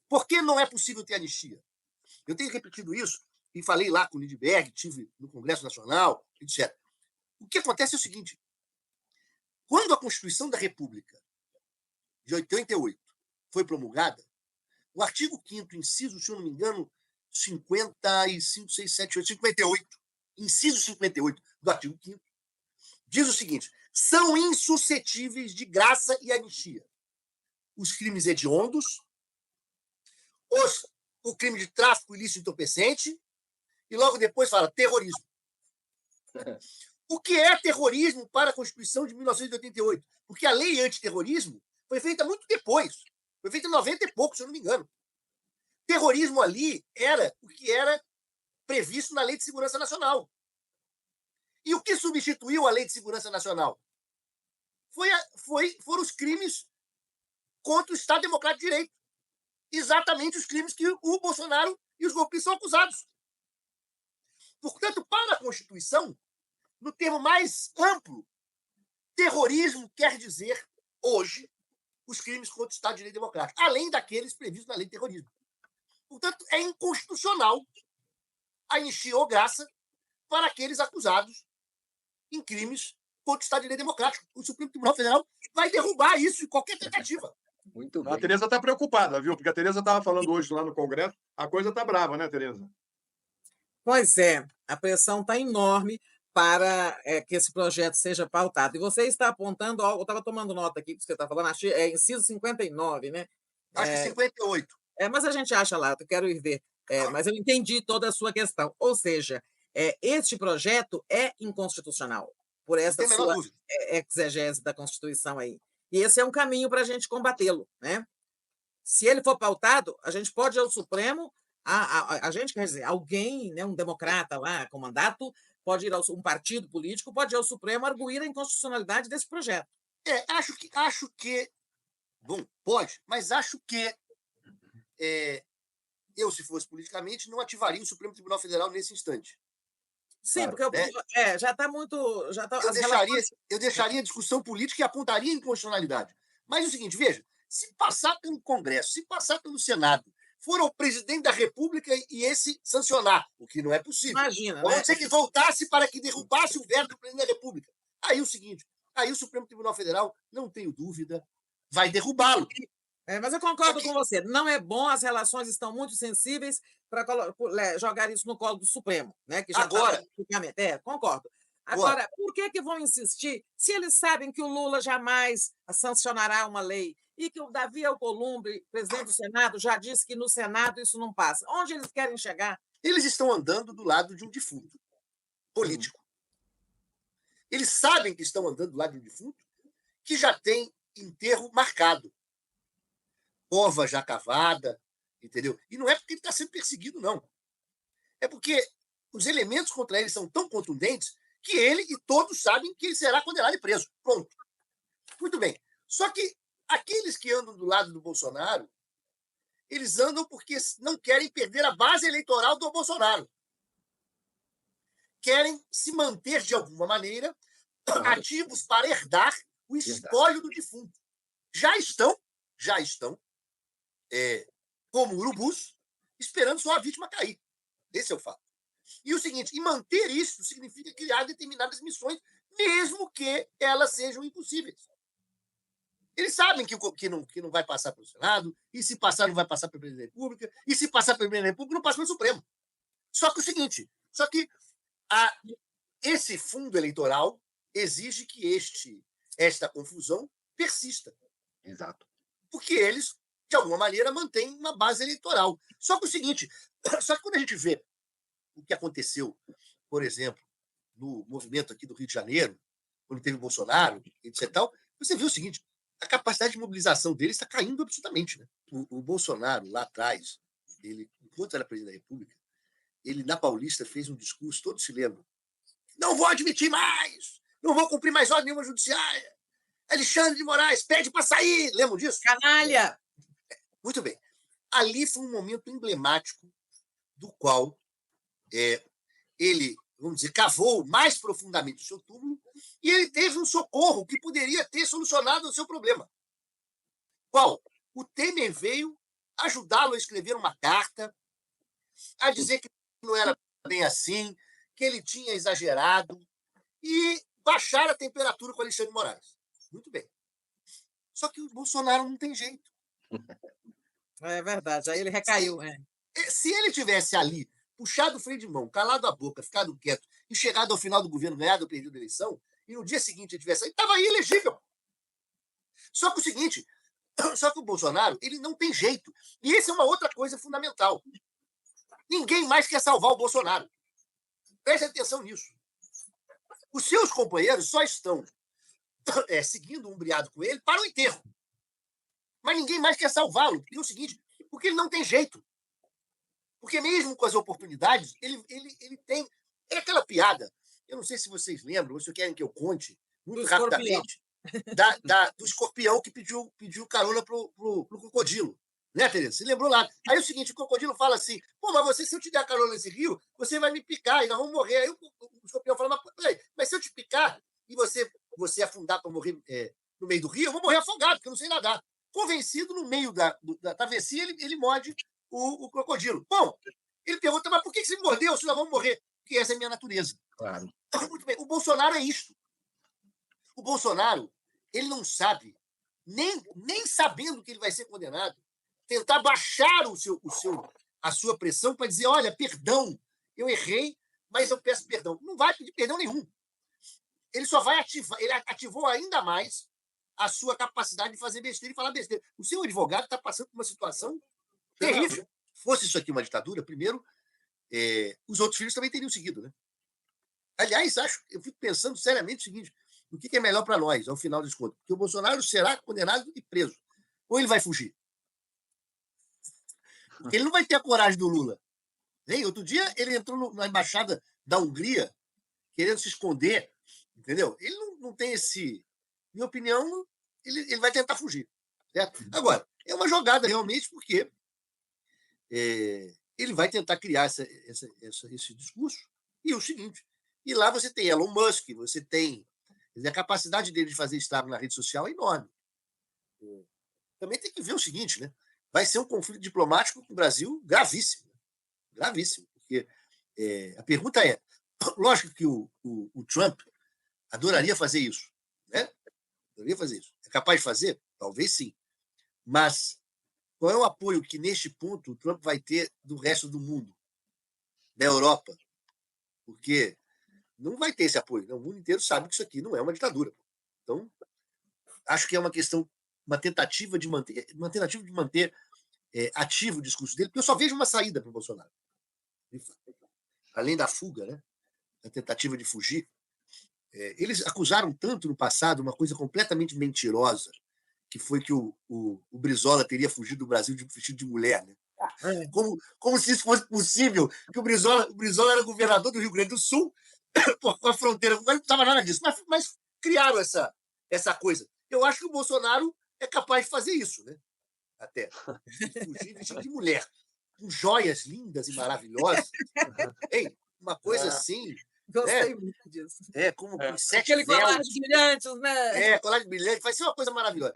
Por que não é possível ter anistia? Eu tenho repetido isso e falei lá com o Lindbergh, estive no Congresso Nacional, etc. O que acontece é o seguinte: quando a Constituição da República de 88 foi promulgada, o artigo 5º, inciso, se eu não me engano, 55, 6, 7, 8, 58, inciso 58 do artigo 5º, diz o seguinte: são insuscetíveis de graça e anistia os crimes hediondos, o crime de tráfico ilícito entorpecente, e logo depois fala terrorismo. O que é terrorismo para a Constituição de 1988? Porque a lei antiterrorismo foi feita muito depois. Foi feita em 90 e pouco, se eu não me engano. Terrorismo ali era o que era previsto na Lei de Segurança Nacional. E o que substituiu a Lei de Segurança Nacional? Foram os crimes contra o Estado Democrático de Direito. Exatamente os crimes que o Bolsonaro e os golpistas são acusados. Portanto, para a Constituição, no termo mais amplo, terrorismo quer dizer, hoje, os crimes contra o Estado de Direito Democrático, além daqueles previstos na lei de terrorismo. Portanto, é inconstitucional a anistia ou graça para aqueles acusados em crimes contra o Estado de Direito Democrático. O Supremo Tribunal Federal vai derrubar isso em qualquer tentativa. Muito bem. A Tereza está preocupada, viu? Porque a Tereza estava falando hoje lá no Congresso, a coisa está brava, né, Tereza? Pois é, a pressão está enorme para que esse projeto seja pautado. E você está apontando, eu estava tomando nota aqui que você está falando, inciso 59, né? Acho que 58. Mas a gente acha lá, eu quero ir ver. Mas eu entendi toda a sua questão. Ou seja, este projeto é inconstitucional, por essa sua exegese da Constituição aí. E esse é um caminho para a gente combatê-lo, né? Se ele for pautado, a gente pode ir ao Supremo, a gente, quer dizer, alguém, né, um democrata lá com mandato, pode ir um partido político, pode ir ao Supremo arguir a inconstitucionalidade desse projeto. Acho que bom, pode, mas acho que eu, se fosse politicamente, não ativaria o Supremo Tribunal Federal nesse instante. Sim, claro, porque já está muito. Eu deixaria a discussão política e apontaria a inconstitucionalidade. Mas é o seguinte, veja, se passar pelo Congresso, se passar pelo Senado, for ao presidente da República e esse sancionar, o que não é possível. Imagina, vamos dizer que voltasse para que derrubasse o veto do presidente da República. Aí o seguinte, aí o Supremo Tribunal Federal, não tenho dúvida, vai derrubá-lo. Mas eu concordo com você. Não é bom, as relações estão muito sensíveis para jogar isso no colo do Supremo, né? Que já agora. Concordo. Agora, por que vão insistir se eles sabem que o Lula jamais sancionará uma lei e que o Davi Alcolumbre, presidente do Senado, já disse que no Senado isso não passa? Onde eles querem chegar? Eles estão andando do lado de um defunto político. Eles sabem que estão andando do lado de um defunto que já tem enterro marcado. Cova já cavada, entendeu? E não é porque ele está sendo perseguido, não. É porque os elementos contra ele são tão contundentes que ele e todos sabem que ele será condenado e preso. Pronto. Muito bem. Só que aqueles que andam do lado do Bolsonaro, eles andam porque não querem perder a base eleitoral do Bolsonaro. Querem se manter, de alguma maneira, ativos para herdar o espólio do defunto. Já estão como urubus, esperando só a vítima cair. Esse é o fato. E o seguinte, e manter isso significa criar determinadas missões, mesmo que elas sejam impossíveis. Eles sabem que não vai passar pelo Senado, e se passar, não vai passar pelo presidente da República, e se passar pelo presidente da República, não passa pelo Supremo. Só que o seguinte, esse fundo eleitoral exige que esta confusão persista. Exato. Porque eles, de alguma maneira, mantêm uma base eleitoral. Só que o seguinte, quando a gente vê o que aconteceu, por exemplo, no movimento aqui do Rio de Janeiro, quando teve o Bolsonaro, etc. Você viu o seguinte, a capacidade de mobilização deles está caindo absolutamente. Né? O Bolsonaro, lá atrás, enquanto era presidente da República, ele, na Paulista, fez um discurso, todos se lembram. Não vou admitir mais! Não vou cumprir mais ordem nenhuma judiciária! Alexandre de Moraes pede para sair! Lembram disso? Canalha! Muito bem. Ali foi um momento emblemático do qual ele, vamos dizer, cavou mais profundamente o seu túmulo e ele teve um socorro que poderia ter solucionado o seu problema. Qual? O Temer veio ajudá-lo a escrever uma carta, a dizer que não era bem assim, que ele tinha exagerado, e baixar a temperatura com Alexandre de Moraes. Muito bem. Só que o Bolsonaro não tem jeito. É verdade, aí ele recaiu. Se ele tivesse ali, puxado o freio de mão, calado a boca, ficado quieto, e chegado ao final do governo, ganhado ou perdido a eleição, e no dia seguinte ele tivesse aí, estava aí elegível. Só que o seguinte, só que o Bolsonaro, ele não tem jeito. E essa é uma outra coisa fundamental. Ninguém mais quer salvar o Bolsonaro. Preste atenção nisso. Os seus companheiros só estão seguindo umbreado com ele para o enterro. Mas ninguém mais quer salvá-lo. Porque é o seguinte, porque ele não tem jeito. Porque mesmo com as oportunidades, ele tem... É aquela piada. Eu não sei se vocês lembram, ou se querem que eu conte, muito rapidamente, do escorpião que pediu carona pro crocodilo. Né, Tereza? Você lembrou lá. Aí é o seguinte, o crocodilo fala assim, pô, mas se eu te der carona nesse rio, você vai me picar e nós vamos morrer. Aí o escorpião fala, mas se eu te picar e você afundar para morrer no meio do rio, eu vou morrer afogado, porque eu não sei nadar. Convencido, no meio da travessia, ele morde o crocodilo. Bom, ele pergunta, mas por que você me mordeu se nós vamos morrer? Porque essa é a minha natureza. Claro. Muito bem. O Bolsonaro é isto. O Bolsonaro, ele não sabe, nem sabendo que ele vai ser condenado, tentar baixar a sua pressão para dizer, olha, perdão, eu errei, mas eu peço perdão. Não vai pedir perdão nenhum. Ele só vai ativar, ele ativou ainda mais a sua capacidade de fazer besteira e falar besteira. O seu advogado está passando por uma situação terrível. Se fosse isso aqui uma ditadura, primeiro, os outros filhos também teriam seguido, né? Aliás, eu fico pensando seriamente o seguinte, o que é melhor para nós, ao final das contas? Porque o Bolsonaro será condenado e preso. Ou ele vai fugir? Porque ele não vai ter a coragem do Lula. Hein? Outro dia, ele entrou na embaixada da Hungria, querendo se esconder, entendeu? Ele não tem esse... Minha opinião, ele vai tentar fugir. Certo? Agora, é uma jogada realmente, porque ele vai tentar criar esse discurso. E é o seguinte, e lá você tem Elon Musk, você tem... A capacidade dele de fazer estrago na rede social é enorme. Também tem que ver o seguinte, né? Vai ser um conflito diplomático com o Brasil gravíssimo. Gravíssimo. Porque a pergunta é, lógico que o Trump adoraria fazer isso, né? Adoraria fazer isso. É capaz de fazer? Talvez sim. Mas qual é o apoio que, neste ponto, o Trump vai ter do resto do mundo? Da Europa? Porque não vai ter esse apoio. Né? O mundo inteiro sabe que isso aqui não é uma ditadura. Então, acho que é uma tentativa de manter ativo o discurso dele, porque eu só vejo uma saída para o Bolsonaro. Além da fuga, né? A tentativa de fugir. Eles acusaram tanto no passado uma coisa completamente mentirosa, que foi que o Brizola teria fugido do Brasil vestido de mulher. Né? Como se isso fosse possível, que o Brizola era governador do Rio Grande do Sul, com a fronteira, não estava nada disso, mas criaram essa coisa. Eu acho que o Bolsonaro é capaz de fazer isso, né? Até. Fugir vestido de mulher, com joias lindas e maravilhosas. Ei, uma coisa assim. Gostei muito disso. Como com 7 Aquele velas. colares brilhantes, né? Colares brilhantes, vai ser uma coisa maravilhosa.